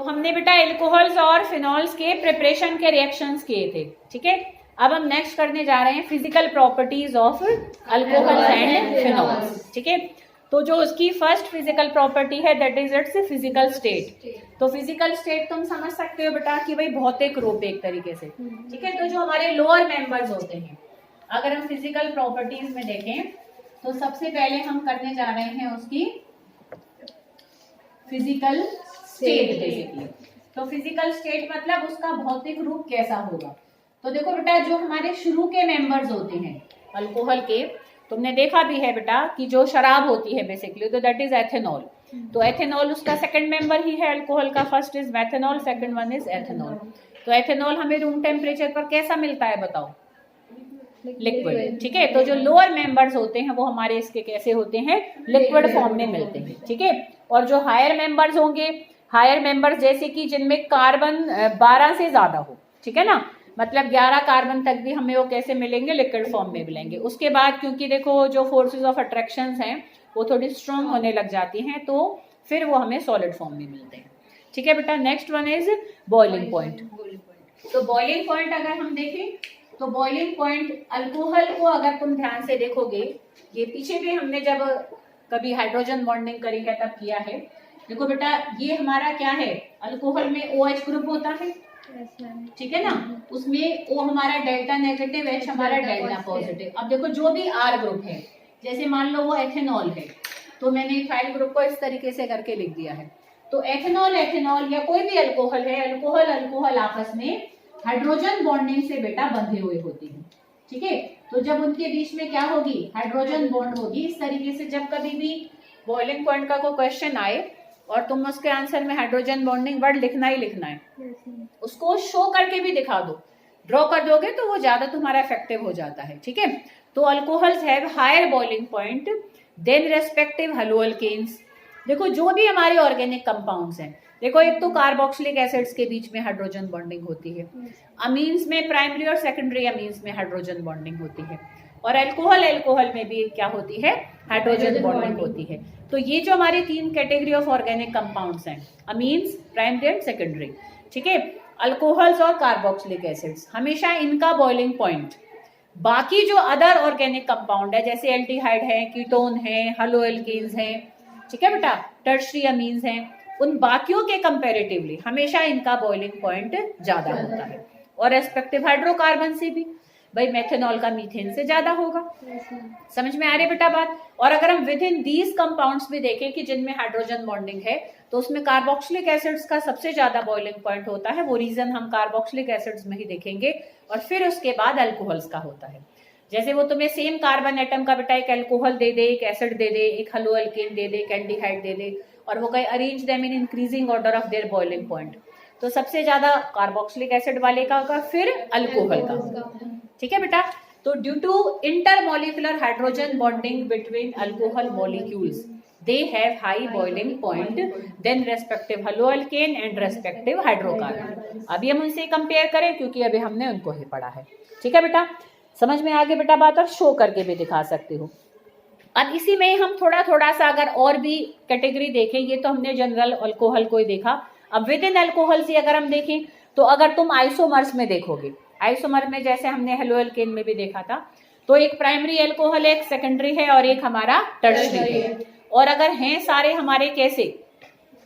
तो हमने बेटा एल्कोहल्स और फिनॉल्स के प्रिपरेशन के रिएक्शंस किए थे, ठीक है। अब हम नेक्स्ट करने जा रहे हैं physical properties of alcohols and phenols, ठीक है। तो जो उसकी फर्स्ट फिजिकल प्रॉपर्टी है that is it's physical state. तो फिजिकल स्टेट तुम समझ सकते हो बेटा कि भाई भौतिक रूप एक तरीके से, ठीक है। तो जो हमारे लोअर मेंबर्स होते हैं, अगर हम फिजिकल प्रॉपर्टीज में देखें तो सबसे पहले हम करने जा रहे हैं उसकी फिजिकल स्टेट बेसिकली। तो फिजिकल स्टेट मतलब उसका भौतिक रूप कैसा होगा। तो देखो बेटा जो हमारे शुरू के मेंबर्स होते हैं अल्कोहल के, तुमने देखा भी है बेटा कि जो शराब होती है बेसिकली तो दैट इज एथेनॉल। तो एथेनॉल उसका सेकंड मेंबर ही है अल्कोहल का, first is methanol, second one is ethanol. तो एथेनॉल हमें रूम टेम्परेचर पर कैसा मिलता है बताओ, लिक्विड, ठीक है। तो जो लोअर मेंबर्स होते हैं वो हमारे इसके कैसे होते हैं, लिक्विड फॉर्म में मिलते हैं, ठीक है। और जो हायर मेंबर्स होंगे, हायर मेंबर्स जैसे कि जिनमें कार्बन 12 से ज्यादा हो, ठीक है ना, मतलब 11 कार्बन तक भी हमें वो कैसे मिलेंगे, लिक्विड फॉर्म में मिलेंगे। उसके बाद क्योंकि देखो जो फोर्सेस ऑफ अट्रैक्शन हैं वो थोड़ी स्ट्रॉन्ग होने लग जाती हैं तो फिर वो हमें सॉलिड फॉर्म में मिलते हैं, ठीक है बेटा। Next one is boiling point. तो बॉइलिंग पॉइंट अगर हम देखें तो बॉइलिंग पॉइंट अल्कोहल को अगर तुम ध्यान से देखोगे, ये पीछे भी हमने जब कभी हाइड्रोजन बॉन्डिंग करी है तब किया है। देखो बेटा ये हमारा क्या है, अल्कोहल में OH ग्रुप होता है, ठीक है ना, उसमें O हमारा डेल्टा नेगेटिव, H हमारा डेल्टा पॉजिटिव। अब देखो जो भी R ग्रुप है, जैसे मान लो वो एथेनॉल है तो मैंने इथाइल ग्रुप को इस तरीके से करके लिख दिया है। तो एथेनॉल एथेनॉल या कोई भी अल्कोहल है, अल्कोहल अल्कोहल आपस में हाइड्रोजन बॉन्डिंग से बेटा बंधे हुए होते हैं, ठीक है। तो जब उनके बीच में क्या होगी, हाइड्रोजन बॉन्ड होगी। इस तरीके से जब कभी भी बॉइलिंग पॉइंट का कोई क्वेश्चन आए और तुम उसके आंसर में हाइड्रोजन बॉन्डिंग वर्ड लिखना ही लिखना है, उसको शो करके भी दिखा दो, ड्रॉ कर दोगे तो वो ज्यादा तुम्हारा इफेक्टिव हो जाता है, ठीक है। तो alcohols have higher boiling point than respective haloalkanes. देखो जो भी हमारी ऑर्गेनिक कंपाउंड्स हैं, देखो एक तो कार्बोक्सिलिक एसिड्स के बीच में हाइड्रोजन बॉन्डिंग होती है, अमीन्स में प्राइमरी और सेकेंडरी अमीन्स में हाइड्रोजन बॉन्डिंग होती है, और अल्कोहल में भी क्या होती है, हाइड्रोजन बॉन्डिंग होती है। तो ये जो हमारी 3 कैटेगरी ऑफ ऑर्गेनिक कंपाउंड्स हैं, अमीन्स, प्राइमरी एंड सेकेंडरी, ठीक है, अल्कोहल्स और कार्बोक्सिलिक एसिड्स, हमेशा इनका बॉइलिंग पॉइंट बाकी जो अदर ऑर्गेनिक कंपाउंड है जैसे एल्डिहाइड है, कीटोन है, हेलोएल्केन्स हैं, ठीक है बेटा, टर्शरी अमीन्स हैं, उन बाकियों के कंपैरेटिवली हमेशा इनका बॉइलिंग पॉइंट ज्यादा होता है। और रेस्पेक्टिव हाइड्रोकार्बन से भी, भाई मेथेनॉल का मीथेन से ज्यादा होगा। समझ में आ रही बेटा बात। और अगर हम विद इन दीज कंपाउंड्स भी देखें कि जिनमें हाइड्रोजन बॉन्डिंग है तो उसमें कार्बोक्सिलिक एसिड्स का सबसे ज्यादा बॉइलिंग पॉइंट होता है। वो रीजन हम कार्बोक्सिलिक एसिड्स में ही देखेंगे और फिर उसके बाद अल्कोहल्स का होता है। जैसे वो तुम्हें सेम कार्बन एटम का बेटा एक अल्कोहल दे दे, एक एसिड दे दे, एक हेलोअल्केन दे दे, एक एल्डिहाइड दे दे, और वो कहे arrange them in increasing order of their boiling point, तो सबसे ज्यादा कार्बोक्सिलिक एसिड वाले का होगा, फिर अल्कोहल का होगा, ठीक है बेटा। तो due to intermolecular hydrogen bonding between alcohol molecules they have high boiling point then respective haloalkane and respective hydrocarbon। अभी हम उनसे कंपेयर करें क्योंकि अभी हमने उनको ही पढ़ा है, ठीक है बेटा। समझ में आगे बेटा बात, और शो करके भी दिखा सकते हो। अब इसी में हम थोड़ा थोड़ा सा अगर और भी कैटेगरी देखें, ये तो हमने जनरल अल्कोहल को ही देखा। अब विद इन अल्कोहल से अगर हम देखें तो अगर तुम आइसोमर्स में देखोगे, आइसोमर में जैसे हमने हेलोअल्केन में भी देखा था, तो एक प्राइमरी अल्कोहल, एक सेकेंडरी है और एक हमारा टर्शरी है। और अगर हैं सारे हमारे कैसे,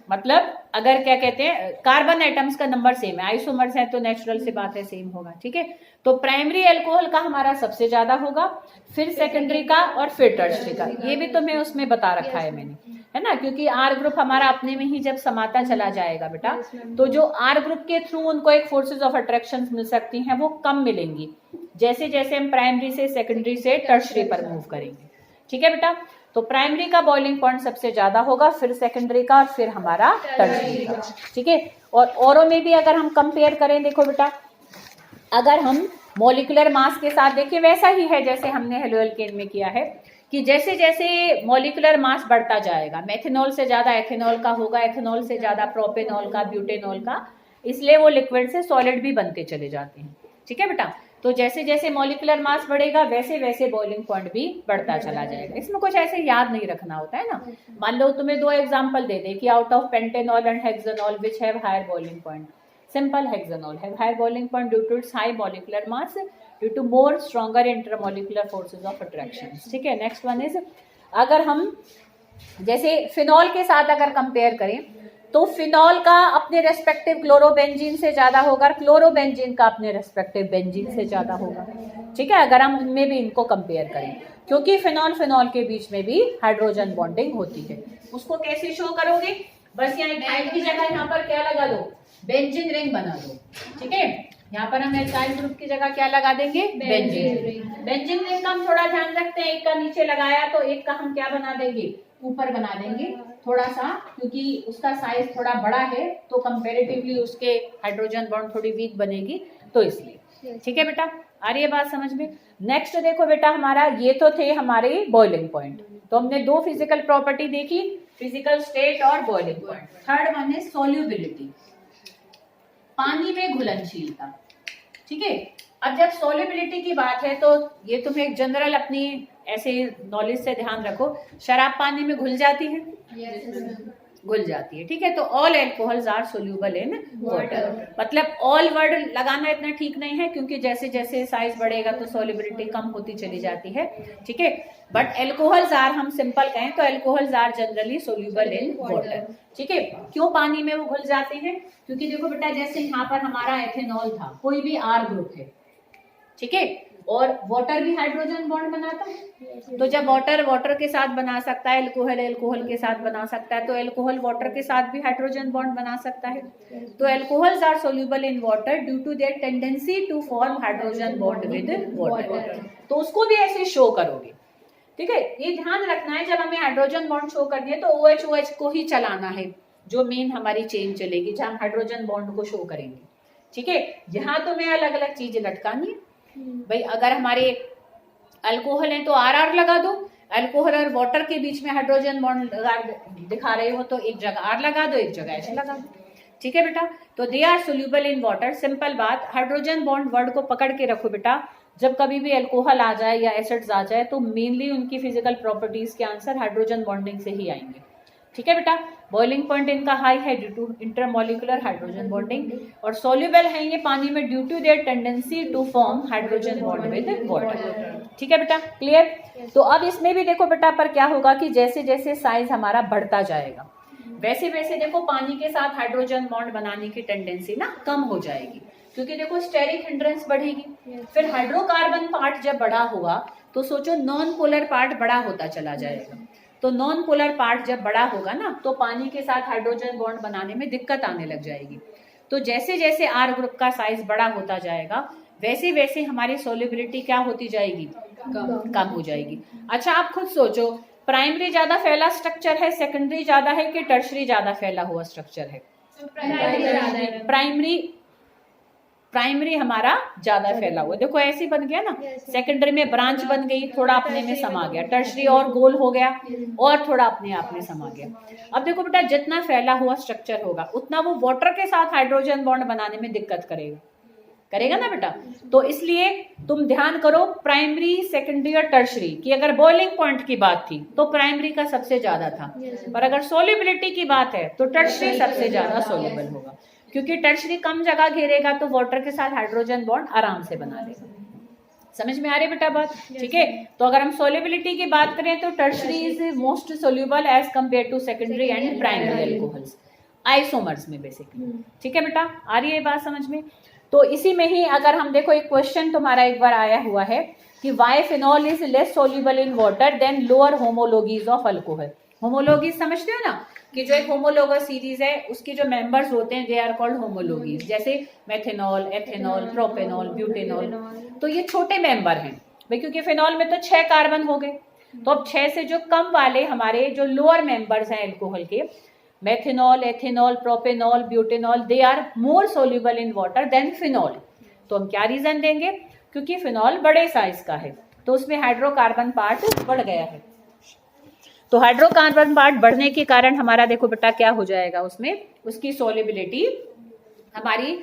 मतलब अगर क्या कहते हैं कार्बन एटम्स का नंबर सेम है, आइसोमर्स है तो नेचुरल से बात है सेम होगा, ठीक है। तो प्राइमरी अल्कोहल का हमारा सबसे ज्यादा होगा, फिर सेकेंडरी का और फिर टर्शरी का। ये भी तुम्हें उसमें बता रखा है मैंने, है ना, क्योंकि आर ग्रुप हमारा अपने में ही जब समाता चला जाएगा बेटा, तो जो आर ग्रुप के थ्रू उनको एक फोर्सेस ऑफ अट्रैक्शन मिल सकती हैं वो कम मिलेंगी जैसे जैसे हम प्राइमरी से सेकेंडरी से टर्शरी पर मूव करेंगे, ठीक है बेटा। तो प्राइमरी का बॉइलिंग पॉइंट सबसे ज्यादा होगा, फिर सेकेंडरी का और फिर हमारा टर्शरी का, ठीक है। और औरों में भी अगर हम कंपेयर करें, देखो बेटा अगर हम मॉलिक्यूलर मास के साथ देखें वैसा ही है जैसे हमने हेलोअल्केन में किया है कि जैसे जैसे मॉलिक्यूलर मास बढ़ता जाएगा, मेथेनॉल से ज्यादा एथेनॉल का होगा, एथेनॉल से ज्यादा प्रोपेनॉल का, ब्यूटेनॉल का, इसलिए वो लिक्विड से सॉलिड भी बनते चले जाते हैं, ठीक है बेटा। तो जैसे जैसे मॉलिक्यूलर मास बढ़ेगा वैसे वैसे बॉइलिंग पॉइंट भी बढ़ता चला जाएगा। इसमें कुछ ऐसे याद नहीं रखना होता है ना। मान लो तुम्हें दो एग्जांपल दे दे कि out of pentanol and hexanol which have higher boiling point. Simple, hexanol have higher boiling point due to its high molecular mass due to more stronger intermolecular forces of attraction. ठीक है, next one is, अगर हम जैसे phenol के साथ अगर compare करें तो फिनॉल का अपने रेस्पेक्टिव क्लोरोबेंजीन से ज्यादा होगा, क्लोरोबेंजीन का अपने रेस्पेक्टिव बेंजीन से ज्यादा होगा। ठीक है, अगर हम उनमें भी इनको कंपेयर करें, क्योंकि फिनॉल फिनॉल के बीच में भी हाइड्रोजन बॉन्डिंग होती है। उसको कैसे शो करोगे? बस यहाँ एल्काइल की जगह यहाँ पर क्या लगा दो? बेंजीन रिंग बना दो। ठीक है, यहाँ पर हम एल्काइल ग्रुप की जगह क्या लगा देंगे? Benzene ring. बेंजीन रिंग का हम थोड़ा ध्यान रखते हैं, एक का नीचे लगाया तो एक का हम क्या बना देंगे? ऊपर बना देंगे थोड़ा सा, क्योंकि उसका साइज थोड़ा बड़ा है तो कंपैरेटिवली उसके हाइड्रोजन बॉन्ड थोड़ी वीक बनेगी, तो इसलिए। ठीक है बेटा, आ रही है बात समझ में? नेक्स्ट देखो बेटा, हमारा ये तो थे हमारे बॉइलिंग पॉइंट। तो हमने दो फिजिकल प्रॉपर्टी देखी, फिजिकल स्टेट और boiling point. Third one is solubility, पानी में घुलनशीलता। ठीक है, अब जब सोल्यूबिलिटी की बात है तो ये तुम्हें एक जनरल अपनी ऐसे नॉलेज से ध्यान रखो, शराब पानी में घुल जाती है? घुल जाती है। ठीक है, तो all alcohols are soluble in water. मतलब ऑल वर्ड लगाना इतना ठीक नहीं है, क्योंकि जैसे जैसे साइज बढ़ेगा तो सोल्यूबिलिटी कम होती चली जाती है। ठीक है, बट एल्कोहल्स आर, हम सिंपल कहें तो alcohols are generally soluble in water. ठीक है, क्यों पानी में वो घुल जाते हैं? क्योंकि देखो बेटा, जैसे यहाँ पर हमारा एथेनॉल था, कोई भी आर ग्रुप है, ठीक है, और वाटर भी हाइड्रोजन बॉन्ड बनाता है। तो जब वाटर वाटर के साथ बना सकता है, एल्कोहल एल्कोहल के साथ बना सकता है, तो एल्कोहल वाटर के साथ भी हाइड्रोजन बॉन्ड बना सकता है। तो alcohols are soluble in water due to their tendency to form hydrogen bond with water. तो उसको भी ऐसे शो करोगे। ठीक है, ये ध्यान रखना है, जब हमें हाइड्रोजन बॉन्ड शो करनी है तो OH को ही चलाना है, जो मेन हमारी चेन चलेगी, जहां हम हाइड्रोजन बॉन्ड को शो करेंगे। ठीक है, यहाँ तो मैं अलग अलग चीजें लटकानी है भाई। अगर हमारे अल्कोहल है तो RR लगा दो, अल्कोहल और वाटर के बीच में हाइड्रोजन बॉन्ड दिखा रहे हो तो एक जगह R लगा दो, एक जगह H लगा दो। ठीक है बेटा, तो they are soluble in water. Simple बात, हाइड्रोजन बॉन्ड वर्ड को पकड़ के रखो बेटा। जब कभी भी अल्कोहल आ जाए या एसिड्स आ जाए तो मेनली उनकी फिजिकल प्रॉपर्टीज के आंसर हाइड्रोजन बॉन्डिंग से ही आएंगे। ठीक है बेटा, बॉइलिंग पॉइंट इनका हाई है due to intermolecular hydrogen bonding, और सोल्यूबल है ये पानी में due to their tendency to form hydrogen bond with water. ठीक है बेटा, क्लियर? तो अब इसमें भी देखो बेटा, पर क्या होगा कि जैसे जैसे साइज हमारा बढ़ता जाएगा वैसे वैसे देखो पानी के साथ हाइड्रोजन बॉन्ड बनाने की टेंडेंसी ना कम हो जाएगी, क्योंकि देखो स्टेरिक हिंड्रेंस बढ़ेगी। फिर हाइड्रोकार्बन पार्ट जब बड़ा हुआ तो सोचो नॉन पोलर पार्ट बड़ा होता चला जाएगा। तो नॉन पोलर पार्ट जब बड़ा होगा ना तो पानी के साथ हाइड्रोजन बॉन्ड बनाने में दिक्कत आने लग जाएगी। तो जैसे जैसे R ग्रुप का साइज बड़ा होता जाएगा वैसे वैसे हमारी सोल्यूबिलिटी क्या होती जाएगी? कम हो जाएगी। अच्छा, आप खुद सोचो, प्राइमरी ज्यादा फैला स्ट्रक्चर है, सेकेंडरी ज्यादा है कि टर्शरी ज्यादा फैला हुआ स्ट्रक्चर है? प्राइमरी हमारा ज्यादा फैला हुआ। देखो ऐसे बन गया ना, सेकेंडरी में ब्रांच बन गई, थोड़ा अपने में समा गया, टर्शरी और गोल हो गया और थोड़ा अपने आप में समा गया। अब देखो बेटा, जितना फैला हुआ स्ट्रक्चर होगा उतना वो वाटर के साथ हाइड्रोजन बॉन्ड बनाने में दिक्कत करेगा ना बेटा। तो इसलिए तुम ध्यान करो, प्राइमरी सेकेंडरी और टर्शरी की अगर बॉइलिंग पॉइंट की बात थी तो प्राइमरी का सबसे ज्यादा था, पर अगर सोल्यूबिलिटी की बात है तो टर्शरी सबसे ज्यादा सोल्यूबल होगा, क्योंकि टर्शरी कम जगह घेरेगा तो वाटर के साथ हाइड्रोजन बॉन्ड आराम से बना लेगा। समझ में आ रही बेटा बात? ठीक है, तो अगर हम सोल्यूबिलिटी की बात करें तो tertiary is most soluble as compared to secondary and primary alcohols, isomers में बेसिकली। ठीक है बेटा, आ रही है बात समझ में? तो इसी में ही अगर हम देखो, एक क्वेश्चन तुम्हारा एक बार आया हुआ है कि why phenol is less soluble in water than lower homologues of alcohol. Homologues समझते हो ना, कि जो एक होमोलोगस सीरीज है उसके जो मेंबर्स होते हैं दे आर कॉल्ड होमोलॉगीज, जैसे मेथेनॉल, एथेनॉल, प्रोपेनॉल, ब्यूटेनॉल। तो ये छोटे मेंबर हैं भाई, क्योंकि फिनॉल में तो 6 कार्बन हो गए, तो अब 6 से जो कम वाले हमारे जो लोअर मेंबर्स हैं अल्कोहल के, methanol, ethanol, propanol, butanol, they are more soluble in water than phenol. तो हम क्या रीजन देंगे? क्योंकि फिनॉल बड़े साइज का है तो उसमें हाइड्रोकार्बन पार्ट बढ़ गया है। तो हाइड्रोकार्बन पार्ट बढ़ने के कारण हमारा देखो बेटा क्या हो जाएगा, उसमें उसकी सोल्यूबिलिटी हमारी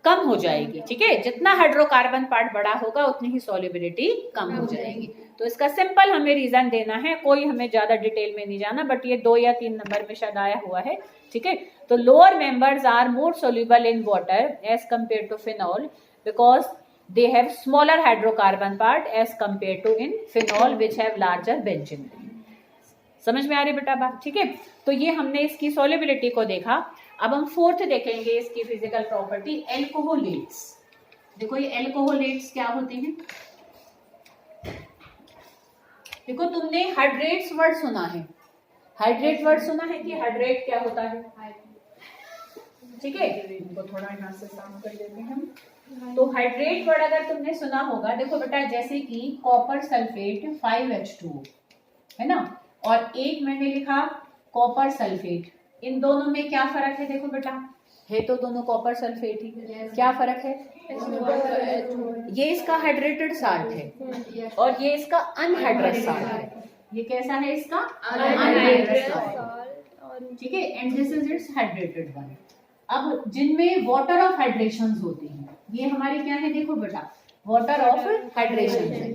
कम हो जाएगी। ठीक है, जितना हाइड्रोकार्बन पार्ट बड़ा होगा उतनी ही सॉल्युबिलिटी कम हो जाएगी। तो इसका सिंपल हमें रीजन देना है, कोई हमें ज्यादा डिटेल में नहीं जाना, बट ये 2 या 3 नंबर में शायद आया हुआ है। ठीक है, तो lower members are more soluble in water as compared to phenol because they have smaller hydrocarbon part as compared to in phenol which have larger benzene. समझ में आ रही बेटा बात? ठीक है, तो ये हमने इसकी सॉल्युबिलिटी को देखा। अब हम फोर्थ देखेंगे इसकी फिजिकल प्रॉपर्टी, एल्कोहोलेट्स। देखो ये एल्कोहोलेट्स क्या होते हैं। देखो तुमने हाइड्रेट्स वर्ड सुना है, हाइड्रेट वर्ड सुना है कि हाइड्रेट क्या होता है? ठीक है, इनको थोड़ा यहाँ से साफ कर देते हैं हम। तो हाइड्रेट वर्ड अगर तुमने सुना होगा, देखो बेटा जैसे कि कॉपर सल्फेट 5H2 है ना, और एक मैंने लिखा कॉपर सल्फेट, इन दोनों में क्या फर्क है? देखो बेटा है तो दोनों कॉपर सल्फेट ही, क्या फर्क है? ये इसका हाइड्रेटेड साल्ट है और ये इसका अनहाइड्रेटेड साल्ट है। ये कैसा है इसका? अनहाइड्रेटेड साल्ट। ठीक है, and this is it's hydrated one. अब जिनमें वाटर ऑफ हाइड्रेशन होते हैं, ये हमारे क्या है? देखो बेटा वाटर ऑफ हाइड्रेशन है।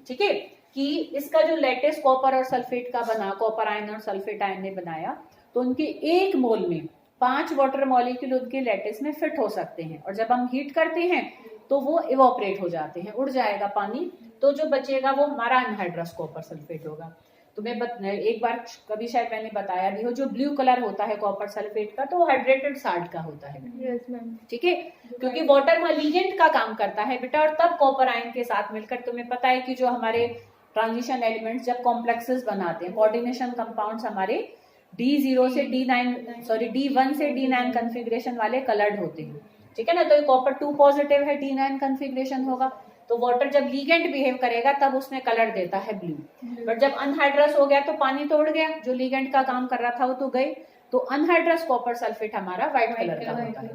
ठीक है, कि इसका जो लेटेस्ट कॉपर और सल्फेट का बना, कॉपर आयन और सल्फेट आयन ने बनाया, तो उनके 1 मोल में 5 वाटर मॉलिक्यूल उनके लेटेस में फिट हो सकते हैं, और जब हम हीट करते हैं तो वो इवोपरेट हो जाते हैं, उड़ जाएगा पानी, तो जो बचेगा वो हमारा अनहाइड्रस कॉपर सल्फेट होगा। तुम्हें एक बार कभी शायद मैंने बताया भी हो, जो ब्लू कलर होता है कॉपर सल्फेट का, तो वो हाइड्रेटेड साल्ट का होता है। Yes ma'am. ठीक है, क्योंकि वाटर में लीजेंट का काम करता है बेटा, और तब कॉपर आयन के साथ मिलकर, तुम्हें पता है कि जो हमारे ट्रांजिशन एलिमेंट्स जब कॉम्प्लेक्सेस बनाते हैं, कोऑर्डिनेशन कंपाउंड्स हमारे D0 से D1 से D9 कन्फिग्रेशन वाले कलर्ड होते हैं। ठीक है ना, तो कॉपर 2 पॉजिटिव है, D9 कन्फिग्रेशन होगा, तो वाटर जब लीगेंड बिहेव करेगा तब उसमें कलर देता है ब्लू। बट जब अनहाइड्रस हो गया तो पानी तो उड़ गया, जो लीगेंड का काम कर रहा था वो तो गई, तो अनहाइड्रस कॉपर सल्फेट हमारा व्हाइट कलर का होता है।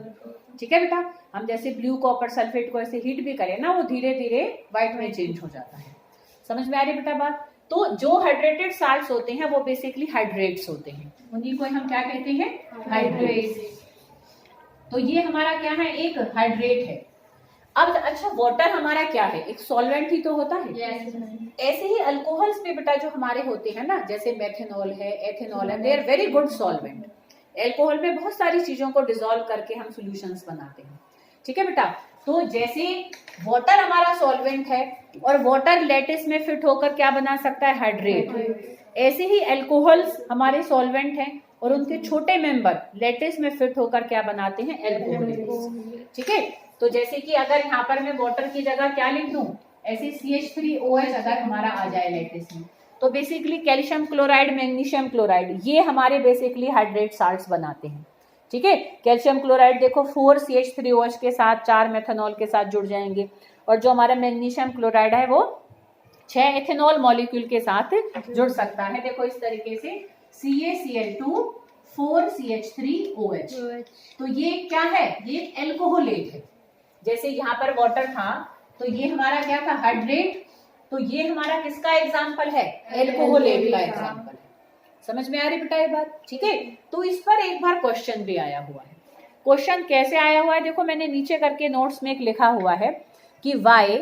ठीक है बेटा, हम जैसे ब्लू कॉपर सल्फेट को ऐसे हीट भी करें ना, वो धीरे धीरे व्हाइट में चेंज हो जाता है। समझ में आ रही बेटा बात? तो जो हाइड्रेटेड साल्ट्स होते हैं वो बेसिकली हाइड्रेट्स होते हैं, उन्हीं को हम क्या कहते हैं? हाइड्रेट्स। तो ये हमारा क्या है? एक हाइड्रेट है। अब अच्छा वाटर हमारा क्या है? एक सॉल्वेंट ही तो होता है। ऐसे ही अल्कोहल्स में बेटा जो हमारे होते हैं ना, जैसे मेथनॉल है, एथेनॉल है, they are very good solvent. Alcohol में बहुत सारी चीजों को डिसॉल्व करके हम सॉल्यूशंस बनाते हैं। ठीक है बेटा, तो जैसे वाटर हमारा सॉल्वेंट है और वाटर लेटिस में फिट होकर क्या बना सकता है? हाइड्रेट। ऐसे ही अल्कोहल्स हमारे सॉल्वेंट हैं और उनके छोटे मेंबर लेटिस में फिट होकर क्या बनाते हैं? अल्कोहल। ठीक है, तो जैसे कि अगर यहाँ पर मैं वाटर की जगह क्या लिख दूं, ऐसे CH3OH अगर हमारा आ जाए लेटिस में, तो basically calcium chloride, magnesium chloride, ये हमारे बेसिकली हाइड्रेट साल्ट्स बनाते हैं। ठीक है, कैल्शियम क्लोराइड देखो 4 CH3OH के साथ 4 मेथनॉल के साथ जुड़ जाएंगे, और जो हमारा मैग्नीशियम क्लोराइड है वो 6 एथेनॉल मॉलिक्यूल के साथ जुड़ सकता है। देखो इस तरीके से CaCl2 4 CH3OH। तो ये क्या है? ये एल्कोहोलेट है। जैसे यहाँ पर वाटर था तो ये हमारा क्या था? हाइड्रेट। तो ये हमारा किसका एग्जाम्पल है? एल्कोहोलेट का एग्जाम्पल है। समझ में आ रही बेटा ये बात? ठीक है, तो इस पर एक बार क्वेश्चन भी आया हुआ है। क्वेश्चन कैसे आया हुआ है? देखो मैंने नीचे करके नोट्स में एक लिखा हुआ है कि वाई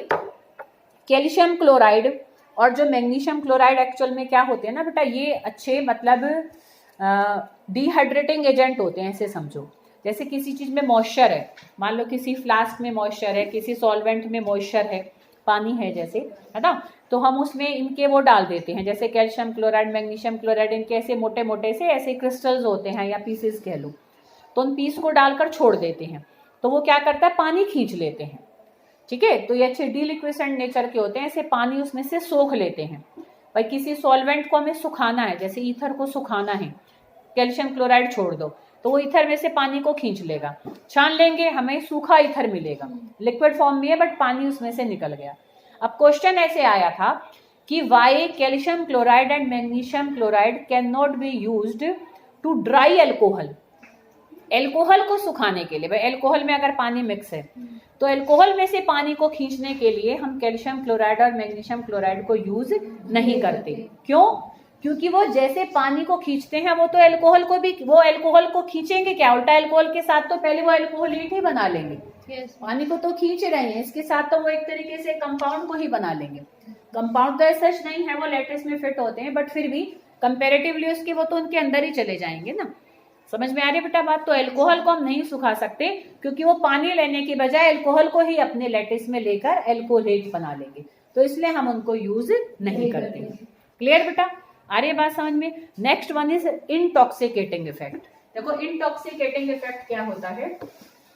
कैल्शियम क्लोराइड और जो मैग्नीशियम क्लोराइड एक्चुअल में क्या होते हैं ना बेटा, ये अच्छे मतलब डिहाइड्रेटिंग एजेंट होते हैं। ऐसे समझो जैसे किसी चीज में मॉइस्चर है, मान लो किसी फ्लास्क में मॉइस्चर है, किसी सॉल्वेंट में मॉइस्चर है, पानी है जैसे, है ना, तो हम उसमें इनके वो डाल देते हैं, जैसे कैल्शियम क्लोराइड, मैग्नीशियम क्लोराइड, इनके ऐसे मोटे मोटे से ऐसे क्रिस्टल्स होते हैं या पीसेस कह लो, तो उन पीस को डालकर छोड़ देते हैं, तो वो क्या करता है? पानी खींच लेते हैं। ठीक है, तो ये अच्छे डिलिक्विसेंट नेचर के होते हैं, ऐसे पानी उसमें से सोख लेते हैं। भाई किसी सॉल्वेंट को हमें सुखाना है, जैसे ईथर को सुखाना है, कैल्शियम क्लोराइड छोड़ दो तो वो ईथर में से पानी को खींच लेगा, छान लेंगे हमें सूखा ईथर मिलेगा, लिक्विड फॉर्म में है बट पानी उसमें से निकल गया। अब क्वेश्चन ऐसे आया था कि why calcium chloride and magnesium chloride can not be used to dry alcohol. Alcohol को सुखाने के लिए, भाई अल्कोहल में अगर पानी मिक्स है तो अल्कोहल में से पानी को खींचने के लिए हम कैल्शियम क्लोराइड और मैग्नीशियम क्लोराइड को यूज नहीं करते। क्यों? क्योंकि वो जैसे पानी को खींचते हैं वो तो अल्कोहल को भी, वो अल्कोहल को खींचेंगे क्या, उल्टा अल्कोहल के साथ तो पहले वो अल्कोहलेट ही बना लेंगे। पानी को तो खींच रहे हैं, इसके साथ तो वो एक तरीके से कंपाउंड को ही बना लेंगे। कंपाउंड तो ऐसा नहीं है, वो लैटिस में फिट होते हैं, बट फिर भी कंपेरेटिवली उसके वो तो उनके अंदर ही चले जाएंगे ना। समझ में आ रही बेटा बात? तो अल्कोहल को हम नहीं सुखा सकते, क्योंकि वो पानी लेने की बजाय अल्कोहल को ही अपने लैटिस में लेकर अल्कोहलेट बना लेंगे, तो इसलिए हम उनको यूज नहीं करते। क्लियर बेटा? आ रही है बात समझ में? Next one is intoxicating effect. देखो इंटॉक्सिकेटिंग इफेक्ट क्या होता है,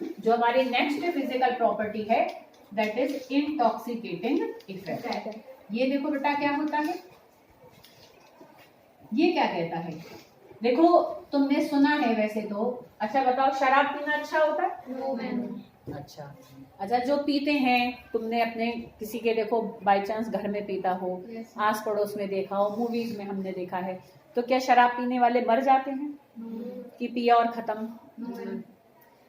जो हमारी नेक्स्ट फिजिकल प्रॉपर्टी है, दैट इज इंटॉक्सिकेटिंग इफेक्ट। ये देखो बेटा क्या होता है, ये क्या कहता है, देखो तुमने सुना है वैसे तो, अच्छा बताओ शराब पीना अच्छा होता है? No ma'am. अच्छा, जो पीते हैं, तुमने अपने किसी के देखो बाय चांस घर में पीता हो, आस पड़ोस में देखा हो, मूवीज में हमने देखा है, तो क्या शराब पीने वाले मर जाते हैं कि पिया और खत्म?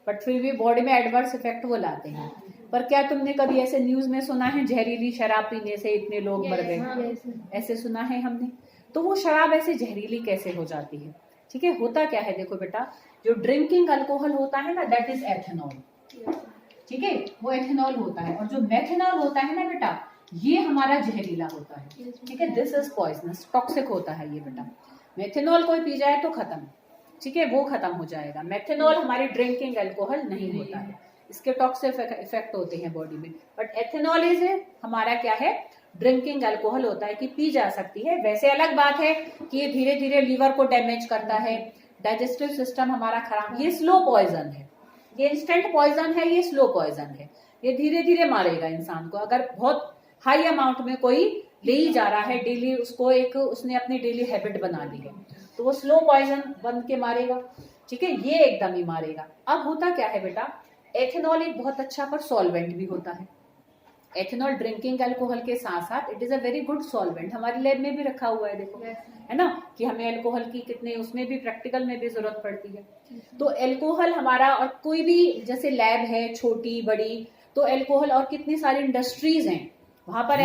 बट फिर भी बॉडी में एडवर्स इफेक्ट वो लाते हैं। पर क्या तुमने कभी ऐसे न्यूज में सुना है जहरीली शराब पीने से इतने लोग मर गए? ऐसे सुना है हमने। तो वो शराब ऐसे जहरीली कैसे हो जाती है? ठीक है, होता क्या है देखो बेटा, जो ड्रिंकिंग अल्कोहल होता है ना, दैट इज एथेनॉल। ठीक है, वो एथेनॉल होता है, और जो मेथेनॉल होता है ना बेटा, ये हमारा जहरीला होता है। ठीक है, दिस इज पॉइजनस, टॉक्सिक होता है ये बेटा। मेथेनॉल कोई पी जाए तो खत्म, ठीक है, वो खत्म हो जाएगा। मेथेनॉल हमारी ड्रिंकिंग अल्कोहल नहीं होता है, इसके टॉक्सिक इफेक्ट होते हैं बॉडी में। बट एथेनॉल इज हमारा क्या है, ड्रिंकिंग अल्कोहल होता है, कि पी जा सकती है। वैसे अलग बात है कि ये धीरे धीरे लीवर को डैमेज करता है, डाइजेस्टिव सिस्टम हमारा खराब, ये स्लो पॉइजन है, ये इंस्टेंट पॉइजन है, ये स्लो पॉइजन है, ये धीरे धीरे मारेगा इंसान को। अगर बहुत हाई अमाउंट में कोई ले ही जा रहा है डेली, उसको एक उसने अपनी डेली हैबिट बना ली है, तो वो स्लो पॉइजन बन के मारेगा। ठीक है, ये एकदम ही मारेगा। अब होता क्या है बेटा, एथेनॉल एक बहुत अच्छा पर सॉल्वेंट भी होता है। एथेनॉल ड्रिंकिंग अल्कोहल के साथ साथ it is a very good solvent, हमारे लैब में भी रखा हुआ है देखो, है ना, कि हमें अल्कोहल की कितने उसमें भी प्रैक्टिकल में भी जरूरत पड़ती है। तो अल्कोहल हमारा, और कोई भी जैसे लैब है छोटी बड़ी, तो अल्कोहल और कितनी सारी इंडस्ट्रीज हैं वहां पर